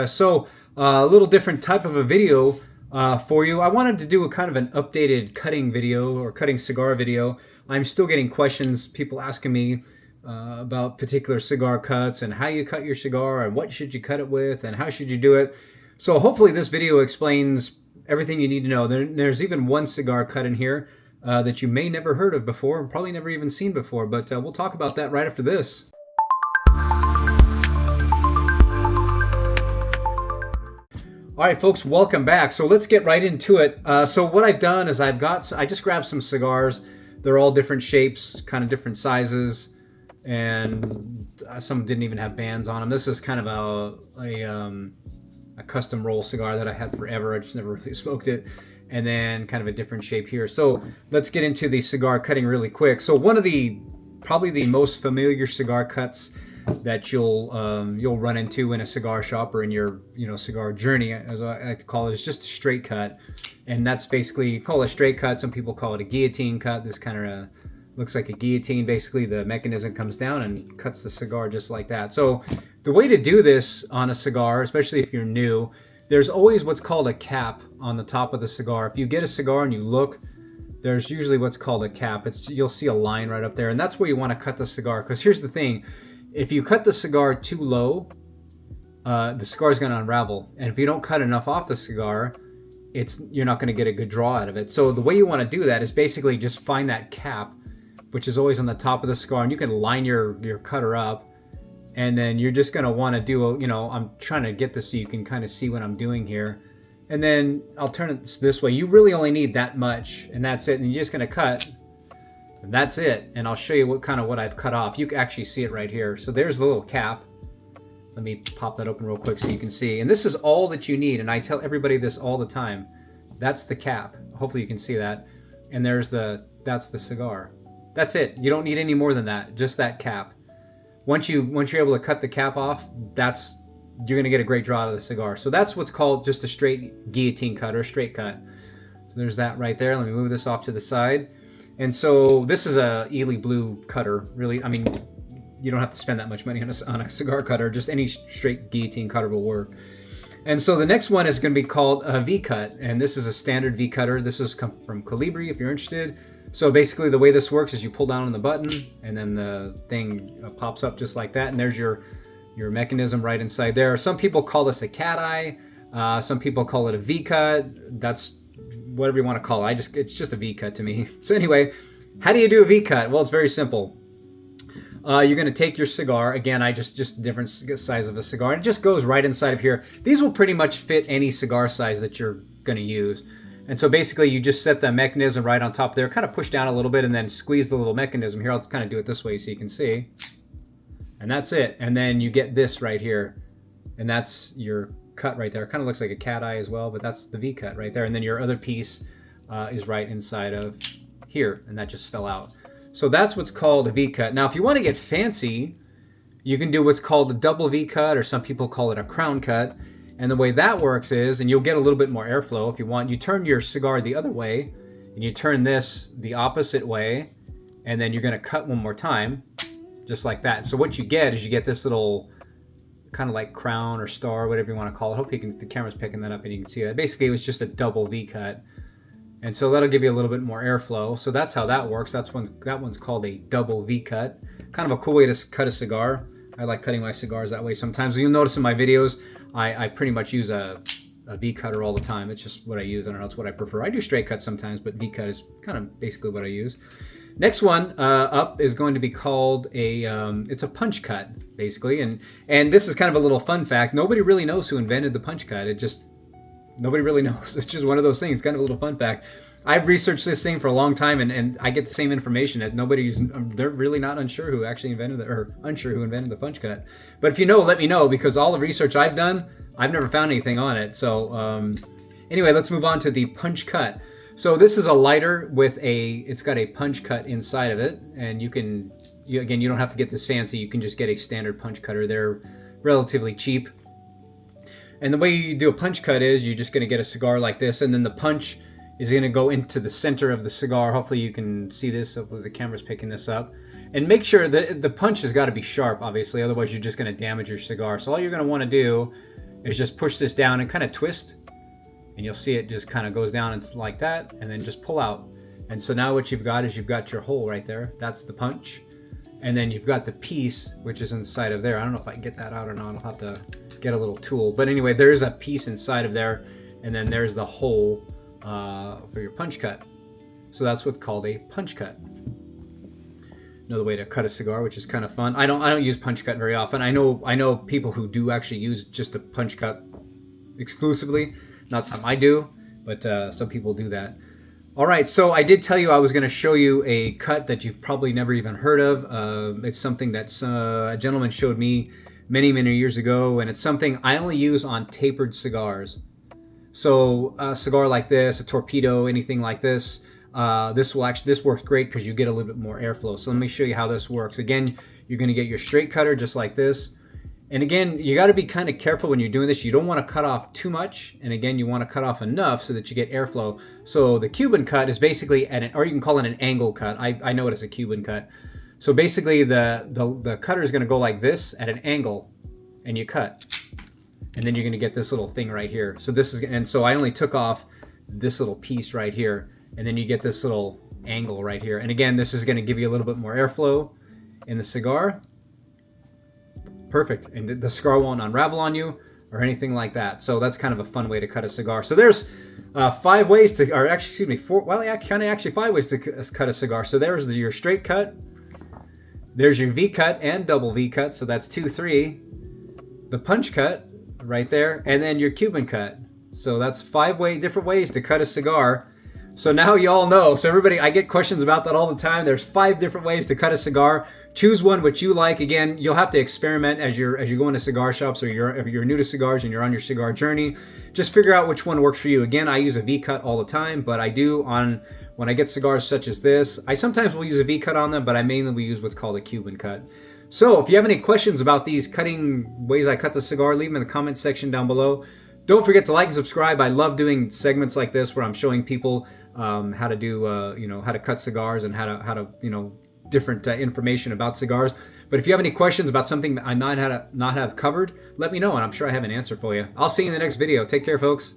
A little different type of a video for you. I wanted to do a kind of an updated cutting video or cutting cigar video. I'm still getting questions, people asking me about particular cigar cuts and how you cut your cigar and what should you cut it with and how should you do it. So hopefully this video explains everything you need to know. There's even one cigar cut in here that you may never heard of before, probably never even seen before, but we'll talk about that right after this. All right, folks, welcome back. So let's get right into it. So what I've done is I just grabbed some cigars. They're all different shapes, kind of different sizes, and some didn't even have bands on them. This is kind of a custom roll cigar that I had forever. I just never really smoked it. And then kind of a different shape here. So let's get into the cigar cutting really quick. So one of probably the most familiar cigar cuts that you'll run into in a cigar shop or in your cigar journey, as I like to call it, is just a straight cut. And that's basically, you call it a straight cut. Some people call it a guillotine cut. This kind of looks like a guillotine. Basically, the mechanism comes down and cuts the cigar just like that. So the way to do this on a cigar, especially if you're new, there's always what's called a cap on the top of the cigar. If you get a cigar and you look, there's usually what's called a cap. You'll see a line right up there, and that's where you want to cut the cigar. Because here's the thing. If you cut the cigar too low, the cigar is going to unravel. And if you don't cut enough off the cigar, you're not going to get a good draw out of it. So the way you want to do that is basically just find that cap, which is always on the top of the cigar, and you can line your cutter up. And then you're just going to want to do I'm trying to get this so you can kind of see what I'm doing here. And then I'll turn it this way. You really only need that much, and that's it. And you're just going to cut. And that's it. And I'll show you what I've cut off. You can actually see it right here. So there's the little cap. Let me pop that open real quick so you can see. And this is all that you need. And I tell everybody this all the time. That's the cap. Hopefully you can see that. And that's the cigar. That's it. You don't need any more than that. Just that cap. Once you're able to cut the cap off, you're going to get a great draw out of the cigar. So that's what's called just a straight guillotine cut or a straight cut. So there's that right there. Let me move this off to the side. And so this is a Ely Blue cutter. Really, I mean, you don't have to spend that much money on a cigar cutter. Just any straight guillotine cutter will work. And so the next one is going to be called a V-cut. And this is a standard V cutter. This is from Colibri if you're interested. So basically the way this works is you pull down on the button and then the thing pops up just like that. And there's your mechanism right inside there. Some people call this a cat eye. Some people call it a V-cut. That's whatever you want to call it. It's just a V-cut to me. So anyway, how do you do a V-cut? Well, it's very simple. You're going to take your cigar. Again, just different size of a cigar. And it just goes right inside of here. These will pretty much fit any cigar size that you're going to use. And so basically you just set the mechanism right on top there, kind of push down a little bit and then squeeze the little mechanism. Here, I'll kind of do it this way so you can see. And that's it. And then you get this right here. And that's your cut right there. It kind of looks like a cat eye as well, but that's the V cut right there. And then your other piece is right inside of here, and that just fell out. So that's what's called a V cut. Now, if you want to get fancy, you can do what's called a double V cut, or some people call it a crown cut. And the way that works is, and you'll get a little bit more airflow if you want, you turn your cigar the other way, and you turn this the opposite way, and then you're going to cut one more time, just like that. So what you get is you get this little kind of like crown or star, whatever you want to call it. Hopefully the camera's picking that up and you can see that. Basically, it was just a double V cut. And so that'll give you a little bit more airflow. So that's how that works. That one's called a double V cut. Kind of a cool way to cut a cigar. I like cutting my cigars that way sometimes. You'll notice in my videos, I pretty much use a V cutter all the time. It's just what I use. I don't know, it's what I prefer. I do straight cuts sometimes, but V cut is kind of basically what I use. Next one up is going to be called it's a punch cut, basically. And this is kind of a little fun fact. Nobody really knows who invented the punch cut. Nobody really knows. It's just one of those things, kind of a little fun fact. I've researched this thing for a long time, and I get the same information that they're really not unsure who actually invented unsure who invented the punch cut. But if you know, let me know, because all the research I've done, I've never found anything on it. So anyway, let's move on to the punch cut. So this is a lighter it's got a punch cut inside of it, and again, you don't have to get this fancy. You can just get a standard punch cutter. They're relatively cheap. And the way you do a punch cut is you're just going to get a cigar like this, and then the punch is going to go into the center of the cigar. Hopefully you can see this. Hopefully the camera's picking this up. And make sure that the punch has got to be sharp, obviously. Otherwise you're just going to damage your cigar. So all you're going to want to do is just push this down and kind of twist, and you'll see it just kind of goes down and like that, and then just pull out. And so now what you've got is you've got your hole right there. That's the punch. And then you've got the piece, which is inside of there. I don't know if I can get that out or not. I'll have to get a little tool. But anyway, there is a piece inside of there. And then there's the hole for your punch cut. So that's what's called a punch cut. Another way to cut a cigar, which is kind of fun. I don't use punch cut very often. I know people who do actually use just a punch cut exclusively. Not something I do, but some people do that. All right, so I did tell you I was going to show you a cut that you've probably never even heard of. It's something that a gentleman showed me many, many years ago, and it's something I only use on tapered cigars. So a cigar like this, a torpedo, anything like this, this works great because you get a little bit more airflow. So let me show you how this works. Again, you're going to get your straight cutter just like this. And again, you got to be kind of careful when you're doing this. You don't want to cut off too much. And again, you want to cut off enough so that you get airflow. So the Cuban cut is basically or you can call it an angle cut. I know it as a Cuban cut. So basically the cutter is going to go like this at an angle, and you cut. And then you're going to get this little thing right here. So so I only took off this little piece right here, and then you get this little angle right here. And again, this is going to give you a little bit more airflow in the cigar. Perfect. And the cigar won't unravel on you or anything like that. So that's kind of a fun way to cut a cigar. So there's 5 ways to, or actually, excuse me, 4, well, actually 5 ways to cut a cigar. So there's your straight cut. There's your V cut and double V cut. So that's 2, 3. The punch cut right there. And then your Cuban cut. So that's 5 different ways to cut a cigar. So now you all know. So everybody, I get questions about that all the time. There's 5 different ways to cut a cigar. Choose one which you like. Again, you'll have to experiment as you're going to cigar shops, or if you're new to cigars and you're on your cigar journey. Just figure out which one works for you. Again, I use a V cut all the time, but I do when I get cigars such as this, I sometimes will use a V cut on them, but I mainly will use what's called a Cuban cut. So if you have any questions about these cutting ways I cut the cigar, leave them in the comment section down below. Don't forget to like and subscribe. I love doing segments like this where I'm showing people how to do how to cut cigars and how to different information about cigars. But if you have any questions about something I might not have covered, let me know, and I'm sure I have an answer for you. I'll see you in the next video. Take care, folks.